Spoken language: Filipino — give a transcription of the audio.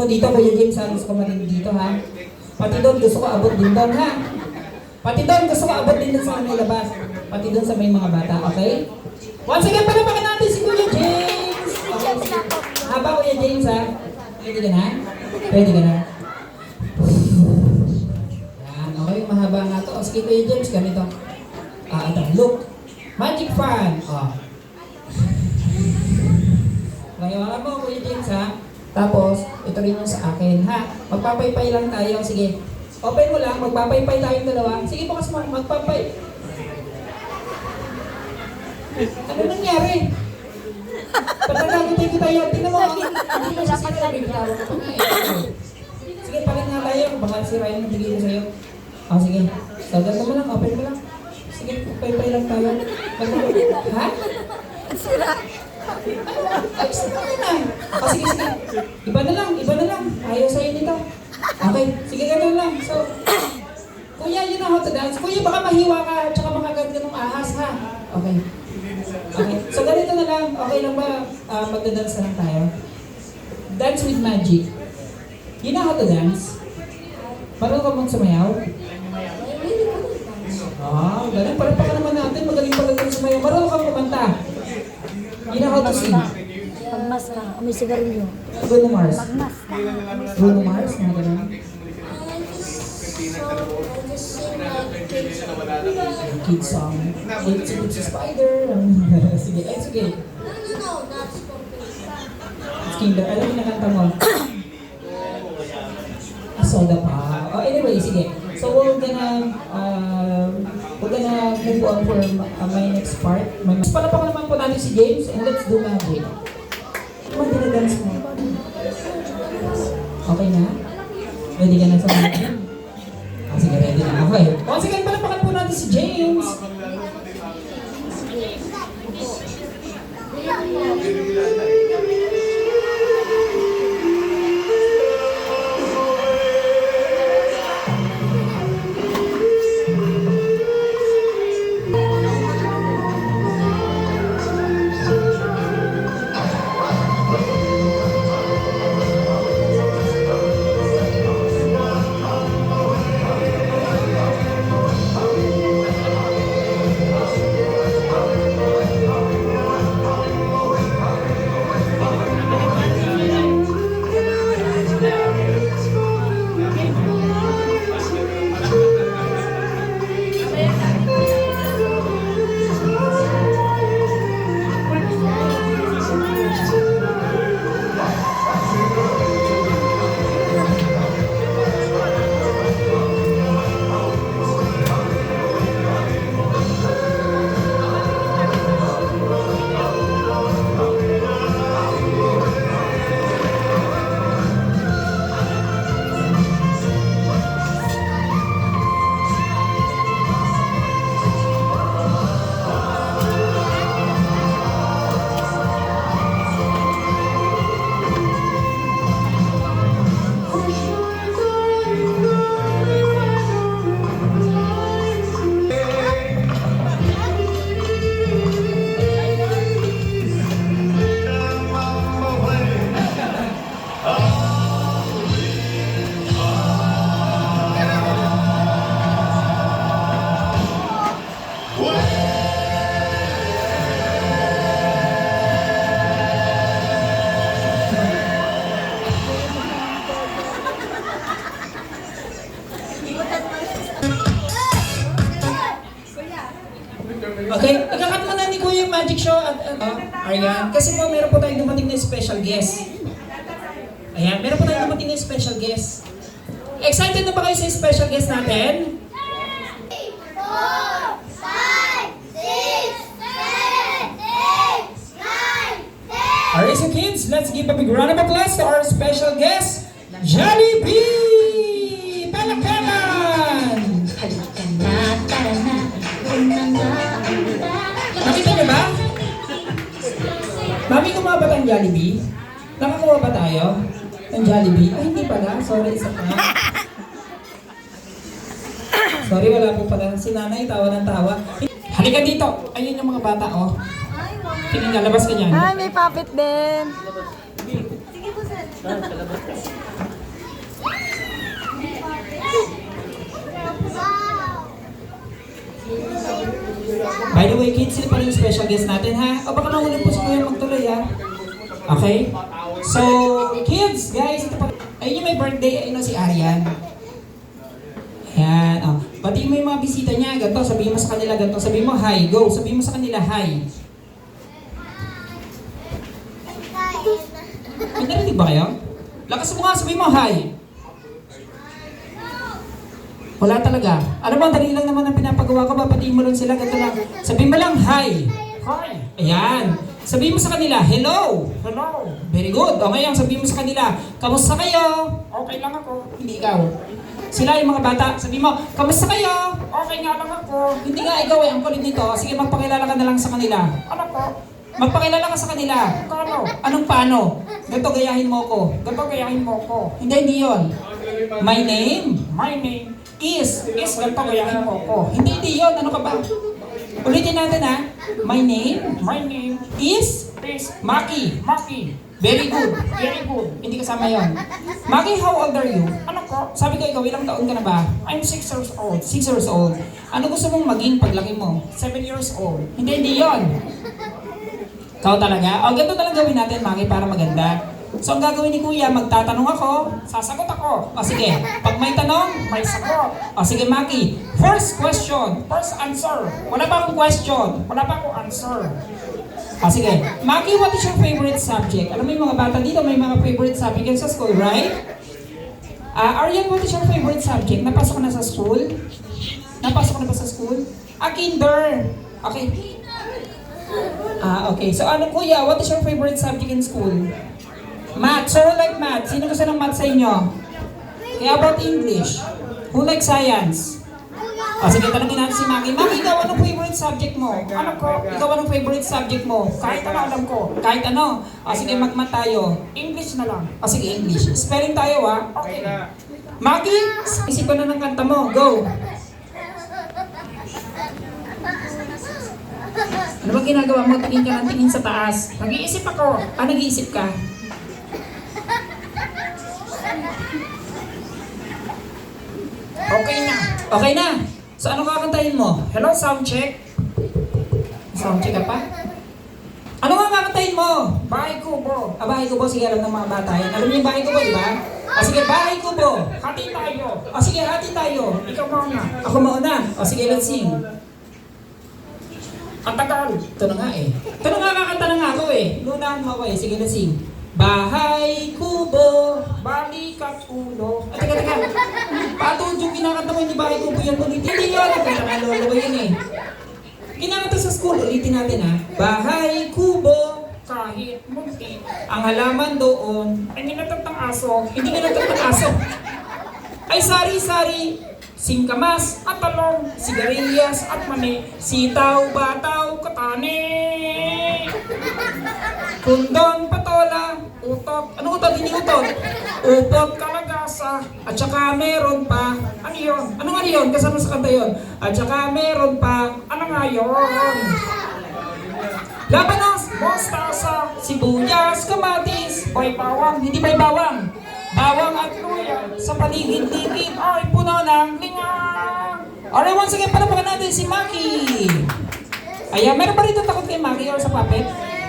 mo dito, Kuya James, ha? Gusto ko marinig dito, ha? Pati doon, gusto ko abot din doon, ha? Pati doon, gusto ko abot din doon sa may labas. Pati doon sa may mga bata, okay? Once again, palapakan natin si Kuya James! Okay. Haba, Kuya James, ha? Pwede ka na? Pwede ka na? Yan, okay, mahaba nga to. O, sige, Kuya James, ganito. Ito, look. Magic fan. Ngayon mo, Kuya James, ha? Tapos, ito rin yung sa akin, ha? Magpapaypay lang tayo. Sige. Open mo lang. Magpapaypay tayong dalawa. Sige, bukas mo. Magpapay. Ano nangyari? Patagagutin ko tayo. Tingnan mo. Hindi mo sa sinabi. Sige, palit nga tayo. Baka si Ryan nabigay ko sa'yo. Sige. So, ganito mo lang. Open mo lang. Sige, paypay lang tayo. Ha? Sira. Ay, sige na. Sige, sige. Iba na lang. Ayaw sa'yo nito. Okay, sige, gano'n lang. So, Kuya, you know how to dance. Kuya, baka mahiwa ka, tsaka makagad ka ng ahas, ha? Okay. Okay, so ganito na lang. Okay lang ba magdadance na lang tayo? Dance with magic. You know how to dance? Marunong ka mong sumayaw? Galing. Parang pa ka naman natin. Magaling pala din sumayaw. Marunong kang kumanta. You know how to sing? Pagmas ka, may sigarilyo. Bruno Mars. Pagmas ka. Bruno Mars, mga ganun. Kids song. It's a spider. Sige, sige. Kinder, alam mo na kanta mo? Soda pa. Anyway, sige. So we're gonna move on for my next part. Palapakan naman po natin si James and let's do magic. Ano dinadance mo? Okay na? Ready ka na sa magic? Sige, ready na. Okay. Once again, palapakan po natin si James. Okay, ikakat mo na ni Kuya yung magic show at ayan. Kasi po meron po tayong dumating na special guest. Ayan, meron po tayong dumating na special guest. Excited na ba kayo sa special guest natin? 3, 4, 5, 6, 7, 8, 9, 10. Alright, so kids, let's give a big round of applause to our special guest, Jollibee! Palakpakan! Nakita niyo ba? Mami, kumawa ba tayong Jollibee? Nakakuha ba tayo ng Jollibee? Ay, hindi pala. Sorry, isa pa. Sorry, wala po pala. Si nanay, tawa ng tawa. Halika dito. Ayun yung mga bata, oh. Ay, Tingin ka, labas ka dyan. Ay, may puppet din. Wow! By the way, kids, sino pa rin yung special guest natin, ha? O baka nahulog po si Kuya magtuloy, ha? Okay? So, kids, guys, ito pa. Ayun yung may birthday, ayun o si Arian. Ayan, oh. Pati mo yung mga bisita niya, ganito, sabihin mo sa kanila, ganito, sabihin mo, hi, go, sabihin mo sa kanila, hi. May narinig ba kayo? Lakas mo nga, sabihin mo, hi. Wala talaga. Ano ba, dali lang naman ang pinapagawa ko, papatiin mo lang sila, ganito lang. Sabihin mo lang, hi. Hi. Ayan. Sabihin mo sa kanila, hello. Hello. Very good. O ngayon, sabihin mo sa kanila, kamusta kayo? Okay lang ako. Hindi ikaw. Sila yung mga bata, sabihin mo, kamusta kayo? Okay nga lang ako. Hindi nga ikaw ang kulit nito. Sige, magpakilala ka na lang sa kanila. Ano po? Magpakilala ka sa kanila. Paano? Anong paano? Ganito gayahin mo ko. Ganito gayahin mo ko. Hindi yun. My name? My name is ganito gayahin mo ko. Hindi yun. Ano ka ba? Ulitin natin ha. My name is Maki. Very good. Hindi kasama yon. Maki, how old are you? Ano ko? Sabi ko ikaw, ilang taon ka na ba? I'm 6 years old. 6 years old. Ano gusto mong maging paglaki mo? 7 years old. Hindi yon. Ikaw talaga? O, ganito talaga gawin natin, Maki, para maganda. So, ang gagawin ni Kuya, magtatanong ako, sasagot ako. O, sige. Pag may tanong, may sagot. O, sige, Maki. First question. First answer. Wala pa akong question. Wala pa akong answer. O, sige. Maki, what is your favorite subject? Alam mo yung mga bata dito, may mga favorite subject yan sa school, right? Aryan, what is your favorite subject? Napasok ka na sa school? Napasok ka na ba sa school? Kinder. Okay. Okay. So, ano, Kuya, what is your favorite subject in school? Math. So, who like math? Sino gusto ng math sa inyo? Kaya about English? Who like science? O, sige, tanongin natin si Maki. Maki, ikaw, anong favorite subject mo? Ano ko? Ikaw, anong favorite subject mo? Kahit ano, alam ko. Kahit ano. O, sige, mag-math tayo. English na lang. O, sige, English. Spelling tayo, ha? Okay. Maki, isip ko na ng kanta mo. Go. Ano ba ginagawa mo? Tingin ka ng tingin sa taas. Nag-iisip ako. Nag-iisip ka? Okay na. So, ano kakantahin mo? Hello, sound check. Sound check ka pa? Ano nga kakantahin mo? Bahay Kubo. Bahay Kubo. Sige, alam ng mga bata yan. Alam niyo yung Bahay Kubo, di ba? Sige, Bahay Kubo. Hati tayo. Sige, hati tayo. Ikaw mauna. Ako mauna. Sige, let's sing. Ang tagal. Ito na nga eh. Ito na nga, kakanta na nga ako eh. Lunahan mo ako eh. Sige, let's sing. Bahay Kubo, balikat ulo. Teka. Paano yung kinakanta mo, hindi Bahay Kubo yan? Hindi yun. Kanta na lolo ko yun eh. Kinakanta sa school, ulitin natin ha. Bahay Kubo, kahit munti. Ang halaman doon, ay nilatat ng aso. Hindi nilatat ng aso. Ay sari-sari. Singkamas at talong, sigarilyas at mani, sitaw, bataw, katani. Kundong, patola, utot. Ano utot? Hindi utot. Upot, kalagasa. At saka meron pa. Ano yun? Ano nga yun? Kasama sa kanta yun. At saka meron pa. Ano nga yun? Labanos, mostasa, sibuyas, kamatis, bay bawang. Hindi bay bawang. Bawang at luya sa paligid-ligid ay puno ng lingang. Alright, once again, palapakan natin si Maki. Ayan, meron ba rito takot kay Maki or sa puppet?